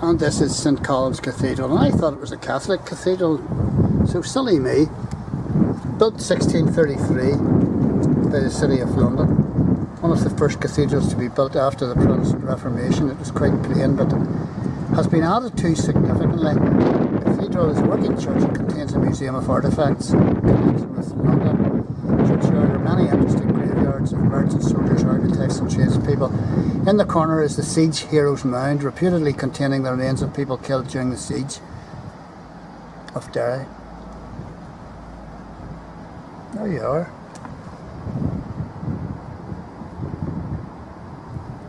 And this is St Columb's Cathedral, and I thought it was a Catholic cathedral, so silly me. Built 1633 by the City of London. One of the first cathedrals to be built after the Protestant Reformation. It was quite plain, but has been added to significantly. The cathedral is a working church and contains a museum of artefacts in connection with London. Churchyard are many interesting graveyards of merchants, soldiers, architects and tradespeople. In the corner is the Siege Heroes Mound, reputedly containing the remains of people killed during the siege of Derry. There you are.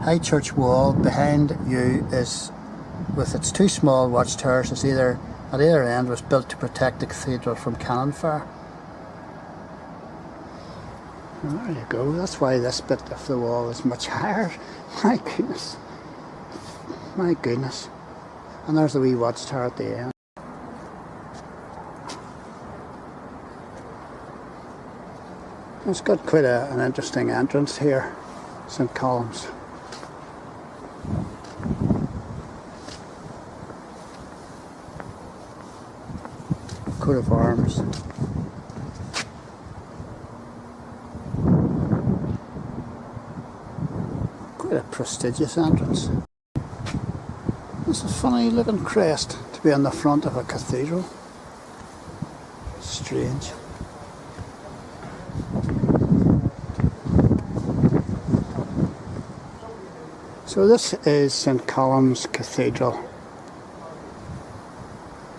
High church wall behind you is, with its two small watchtowers at either end, was built to protect the cathedral from cannon fire. And there you go, that's why this bit of the wall is much higher. My goodness. My goodness. And there's the wee watchtower at the end. It's got quite an interesting entrance here, St Column's. Coat of arms. Quite a prestigious entrance. This is a funny looking crest to be on the front of a cathedral. Strange. So this is St Column's Cathedral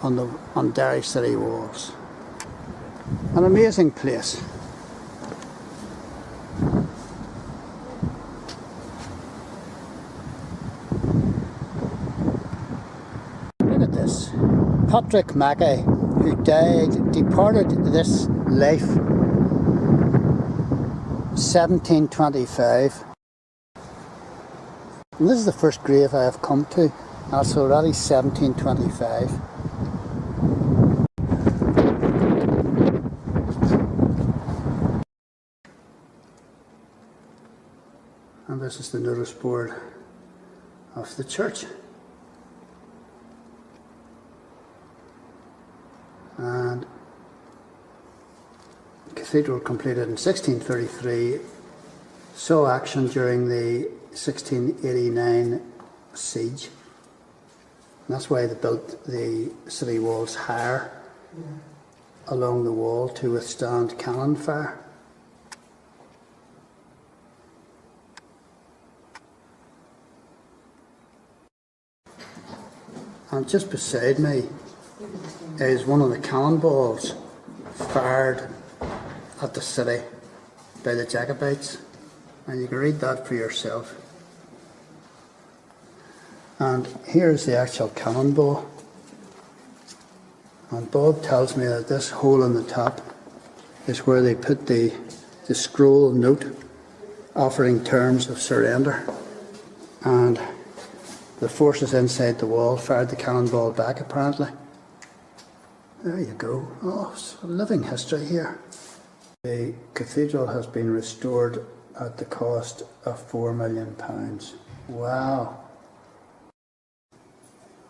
on Derry city walls. An amazing place. Look at this. Patrick Mackay, who departed this life 1725. And this is the first grave I have come to, and it's already 1725. And this is the notice board of the church. And the cathedral completed in 1633, saw action during the 1689 siege. And that's why they built the city walls higher along the wall to withstand cannon fire. And just beside me is one of the cannonballs fired at the city by the Jacobites. And you can read that for yourself. And here's the actual cannonball. And Bob tells me that this hole in the top is where they put the scroll note offering terms of surrender. And the forces inside the wall fired the cannonball back, apparently. There you go. Oh, it's a living history here. The cathedral has been restored at the cost of £4 million. Wow.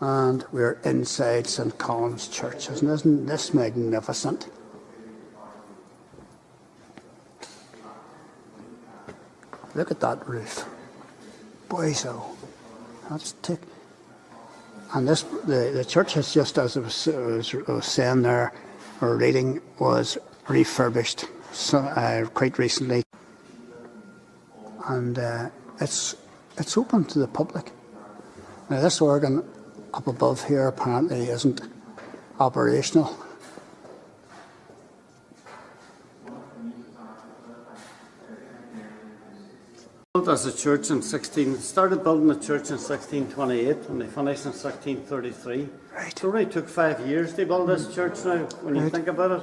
And we're inside St Column's Church. Isn't this magnificent? Look at that roof. Boyso. That's tick. And this, the church has just, as I was saying there, or reading, was refurbished quite recently. And it's open to the public. Now this organ up above here apparently isn't operational. Built as a church in started building the church in 1628 and they finished in 1633. Right. It only took 5 years to build this church now, when you think about it.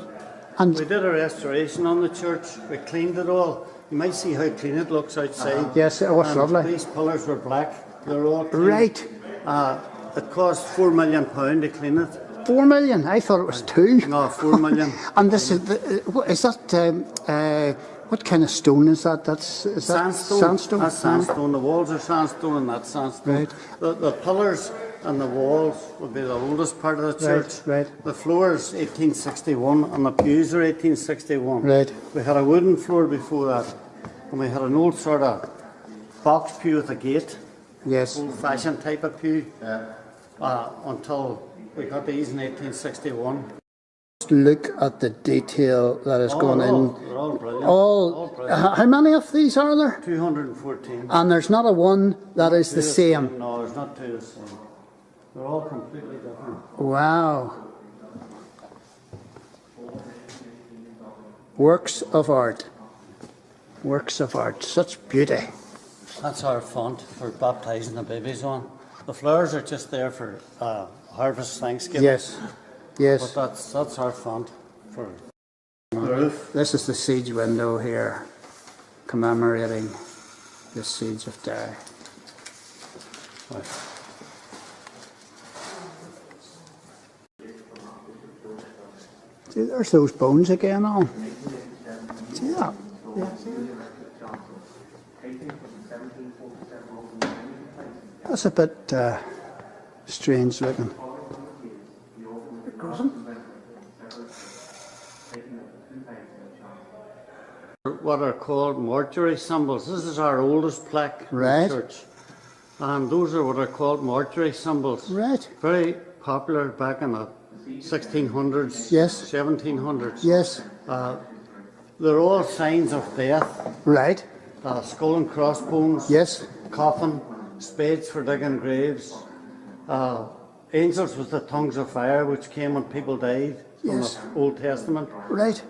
And we did a restoration on the church, we cleaned it all. You might see how clean it looks outside. Yes, it was lovely. These pillars were black, they're all clean. Right. It cost £4 million to clean it. 4 million? I thought it was 2. No, 4 million. And this is that What kind of stone is that? Is that sandstone? That's sandstone. The walls are sandstone and that's sandstone. Right. The pillars and the walls would be the oldest part of the church. Right. The floors 1861 and the pews are 1861. Right. We had a wooden floor before that, and we had an old sort of box pew with a gate. Yes. Old-fashioned type of pew. Until we got these in 1861. Look at the detail that has gone in. They're all brilliant. All brilliant. How many of these are there? 214. And there's not a one that is the same. No, there's not two the same. They're all completely different. Wow. Works of art. Works of art. Such beauty. That's our font for baptising the babies on. The flowers are just there for harvest Thanksgiving. Yes. Yes. But that's our font for the roof. This is the siege window here, commemorating the siege of Derry. Right. See, there's those bones again on. See that? Yeah. That's a bit strange looking. What are called mortuary symbols. This is our oldest plaque in the church. And those are what are called mortuary symbols. Right. Very popular back in the 1600s, Yes. 1700s. Yes. They're all signs of death. Right. Skull and crossbones. Yes. Coffin. Spades for digging graves. Angels with the tongues of fire, which came when people died from Yes. the Old Testament. Right.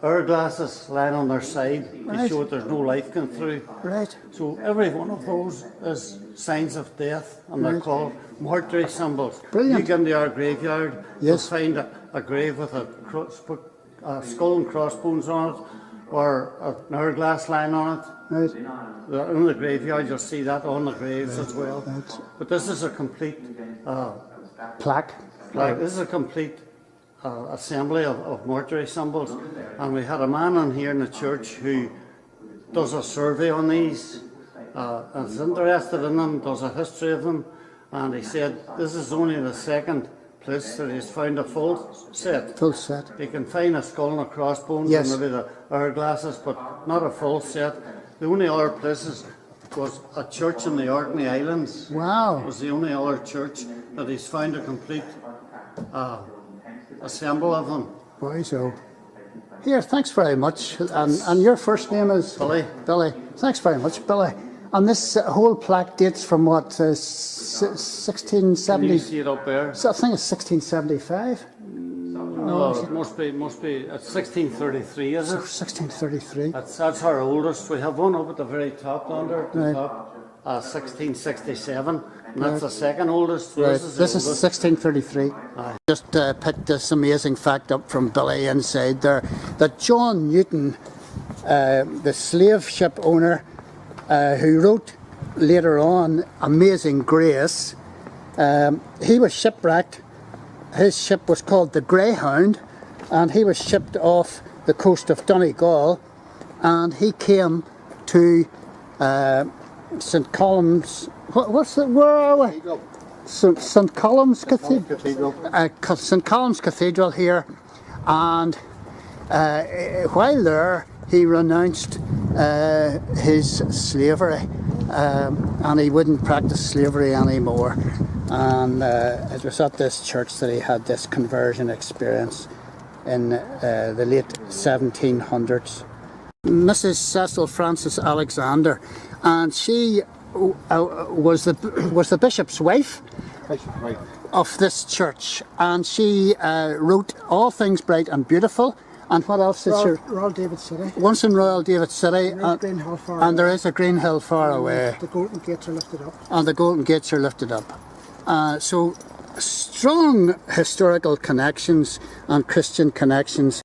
Hourglasses lying on their side to Right. show that there's no life going through. Right. So every one of those is signs of death, and they're called mortuary symbols. Brilliant. You get into our graveyard, Yes. you'll find a grave with a skull and crossbones on it, or an hourglass lying on it. Right. In the graveyard, you'll see that on the graves as well. Right. But this is a complete Plaque. this is a complete assembly of mortuary symbols, and we had a man on here in the church who does a survey on these, and is interested in them, does a history of them, and he said this is only the second place that he's found a full set. Full set. You can find a skull and a crossbones Yes. and maybe the hourglasses, but not a full set. The only other places was a church in the Orkney Islands. Wow. It was the only other church that he's found a complete assemble of them. Boy, so. Here, thanks very much. And your first name is? Billy. Billy. Thanks very much, Billy. And this whole plaque dates from what, Can 1670? you see it up there? So I think it's 1675. No, it must be. It's 1633, is it? 1633. That's our oldest. We have one up at the very top under at the Right. top, 1667, and that's the second oldest. So Right. This is the This is oldest. 1633. Just picked this amazing fact up from Billy inside there that John Newton, the slave ship owner, who wrote later on Amazing Grace, he was shipwrecked. His ship was called the Greyhound, and he was shipped off the coast of Donegal, and he came to St Columb's. Where are we? St Column's Cathedral. St Column's Cathedral here, and while there he renounced his slavery, and he wouldn't practice slavery anymore. And it was at this church that he had this conversion experience in the late 1700s. Mrs. Cecil Frances Alexander, and she was the bishop's wife of this church, and she wrote All Things Bright and Beautiful. And what else is your? Royal David City. Once in Royal David City, Green Hill far and there is a Green Hill far away. The golden gates are lifted up. And the golden gates are lifted up. So strong historical connections and Christian connections